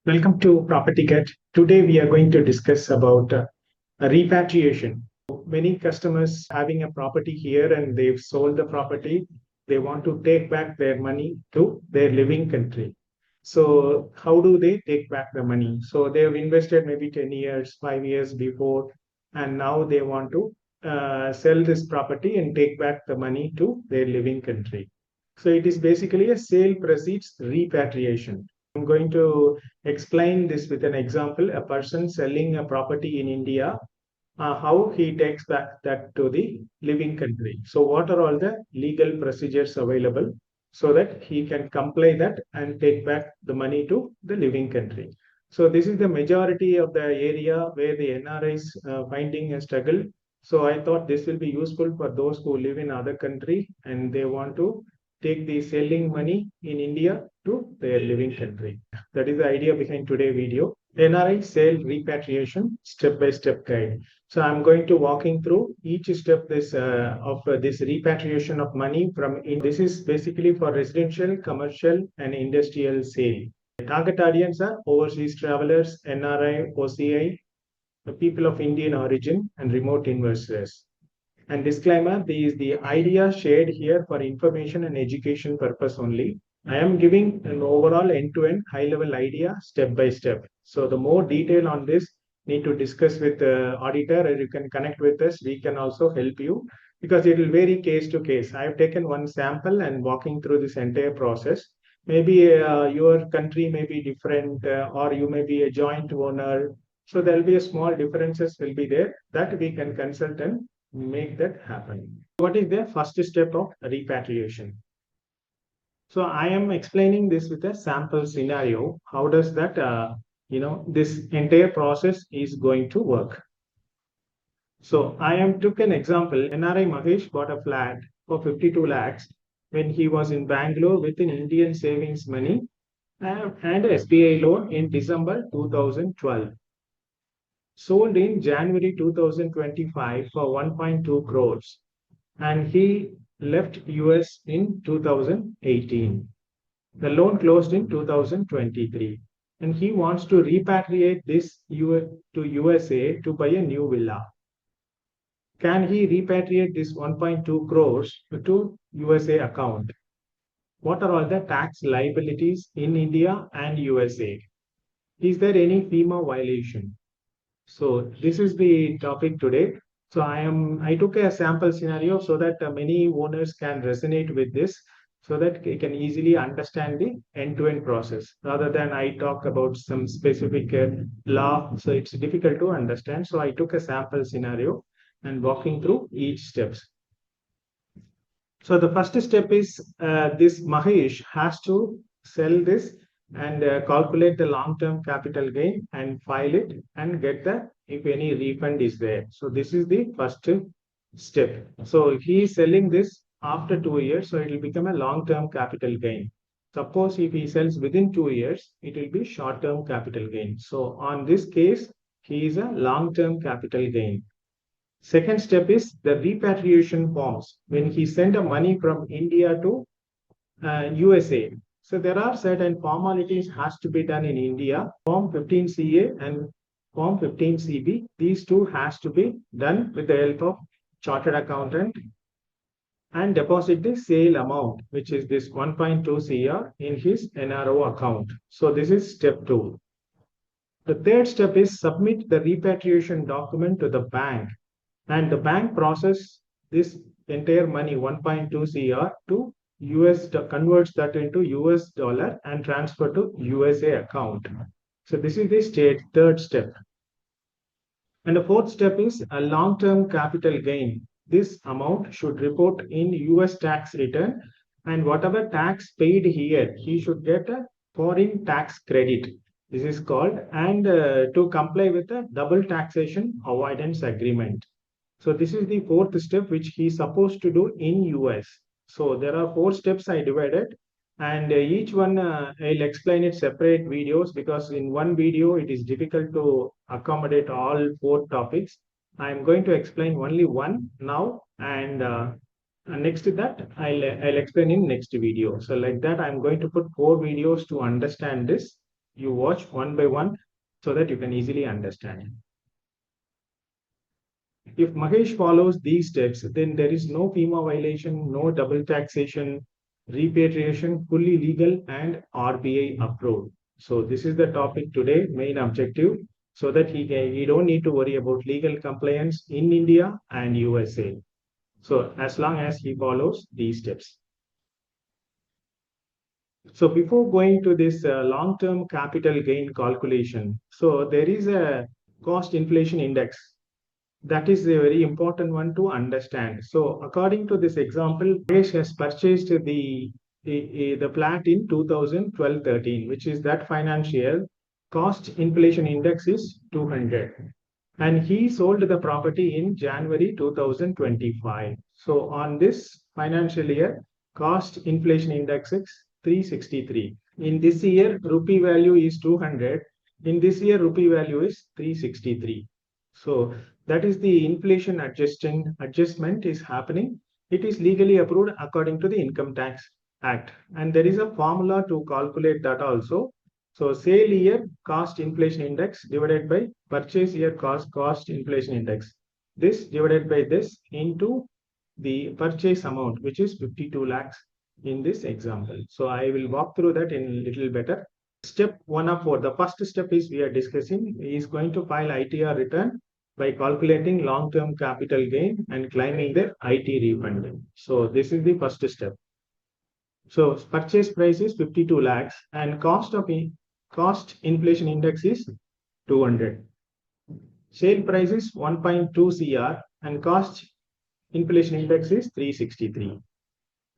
Welcome to Property Get. Today we are going to discuss about repatriation. Many customers having a property here and they've sold the property. They want to take back their money to their living country. So how do they take back the money? So they have invested maybe 10 years, 5 years before, and now they want to sell this property and take back the money to their living country. So it is basically a sale proceeds repatriation. I'm going to explain this with an example. A person selling a property in India, how he takes back that to the living country. So what are all the legal procedures available so that he can comply that and take back the money to the living country. So this is the majority of the area where the NRIs finding a struggle. So I thought this will be useful for those who live in other country and they want to take the selling money in India to their living country. That is the idea behind today's video. NRI sale repatriation step-by-step guide. So I'm going to walking through each step this this repatriation of money from in. This is basically for residential, commercial, and industrial sale. The target audience are overseas travelers, NRI, OCI, the people of Indian origin, and remote investors. And disclaimer, the idea shared here for information and education purpose only. I am giving an overall end-to-end high-level idea step by step. So the more detail on this need to discuss with the auditor, or you can connect with us. We can also help you because it will vary case to case. I have taken one sample and walking through this entire process. Maybe your country may be different or you may be a joint owner. So there will be a small differences will be there that we can consult and make that happen. What is the first step of repatriation? So I am explaining this with a sample scenario. How does that, this entire process is going to work? So I am took an example. NRI Mahesh bought a flat for 52 lakhs when he was in Bangalore with an Indian savings money and SBI loan in December 2012. Sold in January 2025 for 1.2 crores and he left US in 2018. The loan closed in 2023 and he wants to repatriate this to USA to buy a new villa. Can he repatriate this 1.2 crores to USA account? What are all the tax liabilities in India and USA? Is there any FEMA violation? So this is the topic today. So I took a sample scenario so that many owners can resonate with this so that they can easily understand the end-to-end process rather than I talk about some specific law. So it's difficult to understand. So I took a sample scenario and walking through each steps. So the first step is this Mahesh has to sell this and calculate the long-term capital gain and file it and get the if any refund is there. So this is the first step. So if he is selling this after 2 years, so it will become a long-term capital gain. Suppose if he sells within 2 years, it will be short-term capital gain. So on this case, he is a long-term capital gain. Second step is the repatriation forms. When he sent the money from India to USA, so there are certain formalities has to be done in India. Form 15CA and Form 15CB. These two has to be done with the help of chartered accountant and deposit the sale amount, which is this 1.2 CR in his NRO account. So this is step 2. The third step is submit the repatriation document to the bank and the bank process this entire money 1.2 CR to US converts that into US dollar and transfer to USA account. So this is the third step. And the fourth step is a long-term capital gain. This amount should report in US tax return and whatever tax paid here, he should get a foreign tax credit. This is called and to comply with the double taxation avoidance agreement. So this is the fourth step which he is supposed to do in US. So there are 4 steps I divided and each one I'll explain it separate videos because in one video it is difficult to accommodate all 4 topics. I'm going to explain only one now and next to that I'll explain in next video. So like that I'm going to put 4 videos to understand this you watch one by one so that you can easily understand. If Mahesh follows these steps, then there is no FEMA violation, no double taxation, repatriation, fully legal and RBI approved. So this is the topic today, main objective, so that he don't need to worry about legal compliance in India and USA. So as long as he follows these steps. So before going to this long-term capital gain calculation, so there is a cost inflation index. That is a very important one to understand. So according to this example, Mahesh has purchased the flat in 2012-13, which is that financial cost inflation index is 200. And he sold the property in January 2025. So on this financial year, cost inflation index is 363. In this year, rupee value is 200. In this year, rupee value is 363. So that is the inflation adjustment is happening. It is legally approved according to the Income Tax Act. And there is a formula to calculate that also. So sale year cost inflation index divided by purchase year cost inflation index. This divided by this into the purchase amount, which is 52 lakhs in this example. So I will walk through that in a little better. Step 1 of 4, the first step is we are discussing, he is going to file ITR return by calculating long-term capital gain and claiming the IT refund. So this is the first step. So purchase price is 52 lakhs and cost inflation index is 200. Sale price is 1.2 CR and cost inflation index is 363.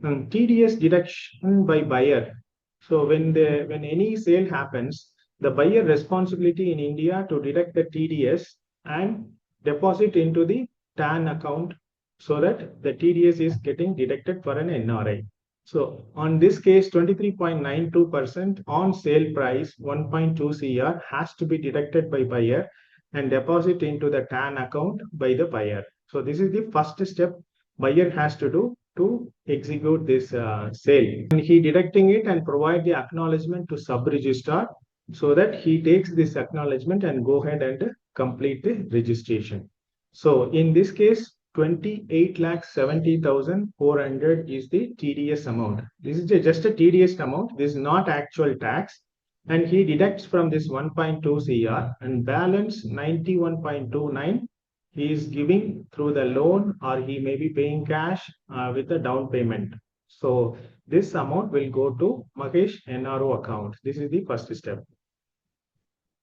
TDS deduction by buyer. So when any sale happens, the buyer responsibility in India to deduct the TDS and deposit into the TAN account so that the TDS is getting deducted for an NRI. So on this case, 23.92% on sale price 1.2 CR has to be deducted by buyer and deposit into the TAN account by the buyer. So this is the first step buyer has to do to execute this sale. And he deducting it and provide the acknowledgement to sub-registrar so that he takes this acknowledgement and go ahead and complete the registration. So in this case, 28,70,400 is the TDS amount. This is just a TDS amount. This is not actual tax. And he deducts from this 1.2 CR and balance 91.29 he is giving through the loan or he may be paying cash with a down payment. So this amount will go to Mahesh NRO account. This is the first step.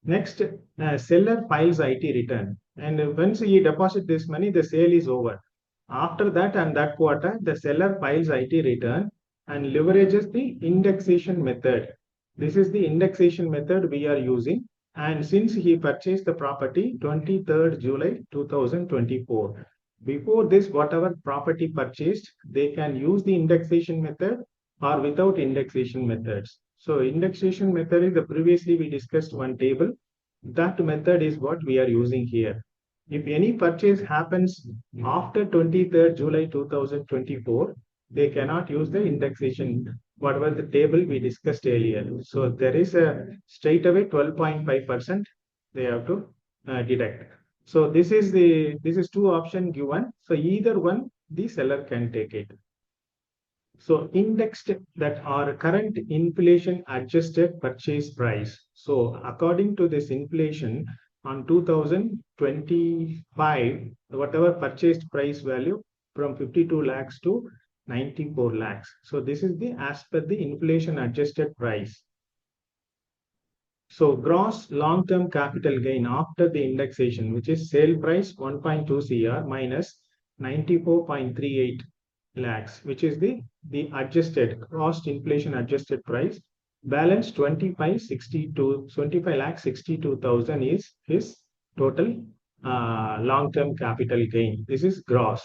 Next, seller files IT return. And once he deposits this money, the sale is over. After that and that quarter, the seller files IT return and leverages the indexation method. This is the indexation method we are using. And since he purchased the property 23rd July 2024, before this, whatever property purchased, they can use the indexation method or without indexation methods. So indexation method is the previously we discussed one table. That method is what we are using here. If any purchase happens after 23rd July 2024, they cannot use the indexation, whatever the table we discussed earlier. So there is a straight away 12.5% they have to deduct. So this is two option given. So either one the seller can take it. So indexed that are current inflation adjusted purchase price. So according to this inflation on 2025, whatever purchased price value from 52 lakhs to 94 lakhs. So this is the as per the inflation adjusted price. So gross long-term capital gain after the indexation, which is sale price 1.2 CR minus 94.38 lakhs, which is the adjusted cost inflation adjusted price. Balance 25 lakh 62,000 is his total long-term capital gain. This is gross.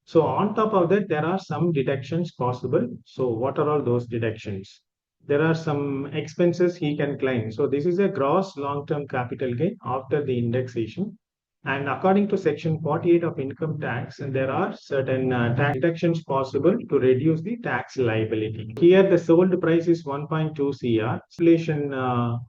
So on top of that, there are some deductions possible. So what are all those deductions? There are some expenses he can claim. So this is a gross long-term capital gain after the indexation. And according to Section 48 of income tax, and there are certain tax deductions possible to reduce the tax liability. Here, the sold price is 1.2 CR. Inflation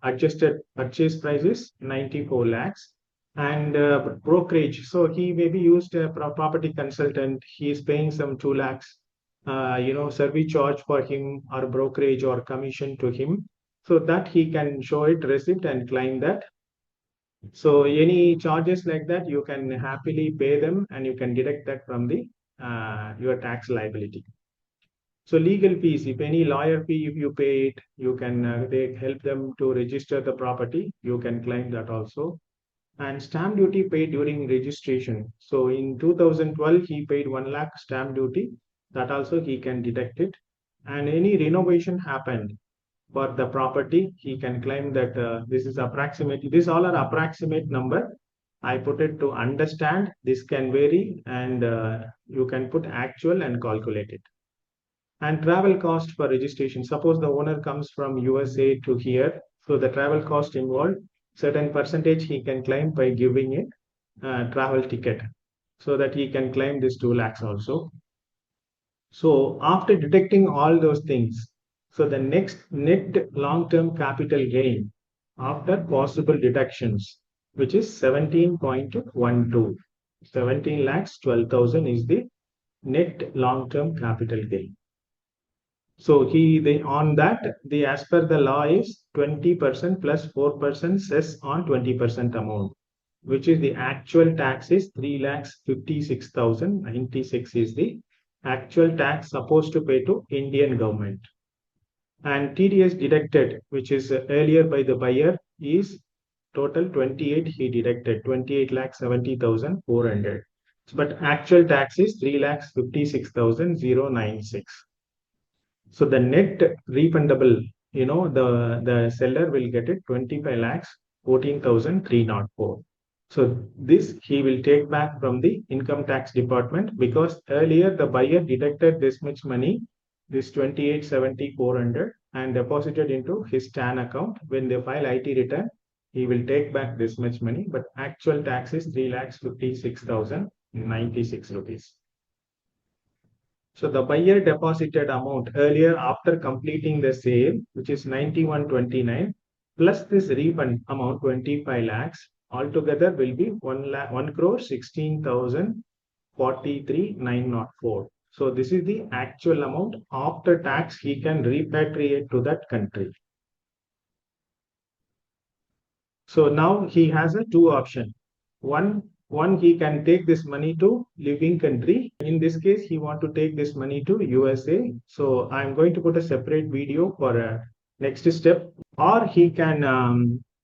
adjusted purchase price is 94 lakhs. And brokerage. So he maybe used a property consultant. He is paying some 2 lakhs, service charge for him or brokerage or commission to him. So that he can show it receipt and claim that. So any charges like that, you can happily pay them and you can deduct that from the your tax liability. So legal fees, if any lawyer fee, if you pay it, you can they help them to register the property. You can claim that also. And stamp duty paid during registration. So in 2012, he paid 1 lakh stamp duty. That also he can deduct it. And any renovation happened for the property, he can claim that this is approximate. These all are approximate number. I put it to understand. This can vary, and you can put actual and calculate it. And travel cost for registration. Suppose the owner comes from USA to here, so the travel cost involved, certain percentage he can claim by giving it travel ticket, so that he can claim this 2 lakhs also. So after detecting all those things, so the next net long-term capital gain after possible deductions, which is 17.12. 17 lakhs 12,000 is the net long-term capital gain. So on that, the as per the law is 20% plus 4% cess on 20% amount, which is the actual tax is 3 lakhs 56,096 is the actual tax supposed to pay to Indian government. And TDS deducted, which is earlier by the buyer, is total 28. He deducted 28 lakhs 70,400. But actual tax is 3 lakhs 56,096. So the net refundable, the seller will get it 25 lakhs 14,304. So this he will take back from the income tax department, because earlier the buyer deducted this much money, this 28,70,400, and deposited into his TAN account. When they file IT return, he will take back this much money, but actual tax is 3 lakhs 56,096 rupees. So the buyer deposited amount earlier after completing the sale, which is 9129, plus this refund amount 25 lakhs, altogether will be 1 crore 16,043,904. So this is the actual amount after tax he can repatriate to that country. So now he has a two option. One, he can take this money to living country. In this case, he want to take this money to USA. So I'm going to put a separate video for a next step. Or he can,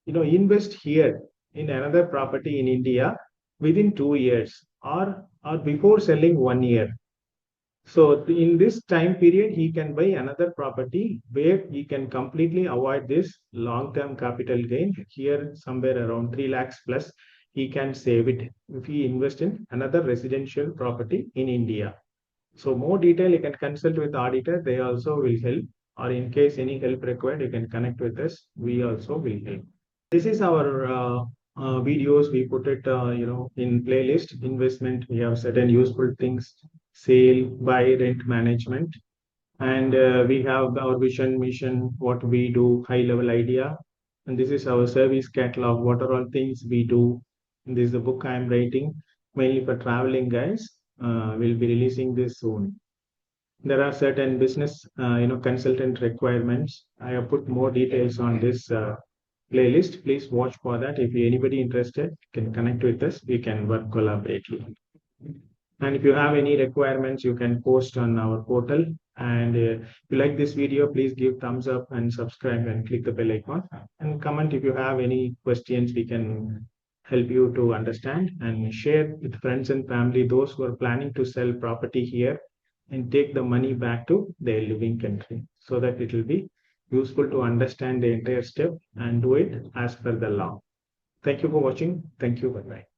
invest here in another property in India within 2 years, or before selling 1 year. So in this time period, he can buy another property where he can completely avoid this long-term capital gain. Here, somewhere around 3 lakhs plus, he can save it if he invest in another residential property in India. So more detail, you can consult with the auditor. They also will help. Or in case any help required, you can connect with us. We also will help. This is our videos. We put it, in playlist investment. We have certain useful things: sale, buy, rent management, and we have our vision, mission, what we do, high level idea, and this is our service catalog. What are all things we do? And this is the book I am writing mainly for traveling guys. We'll be releasing this soon. There are certain business, consultant requirements. I have put more details on this playlist. Please watch for that. If anybody interested, can connect with us. We can work collaboratively. And if you have any requirements, you can post on our portal. And if you like this video, please give thumbs up and subscribe and click the bell icon. And comment if you have any questions. We can help you to understand, and share with friends and family, those who are planning to sell property here and take the money back to their living country, so that it will be useful to understand the entire step and do it as per the law. Thank you for watching. Thank you. Bye-bye.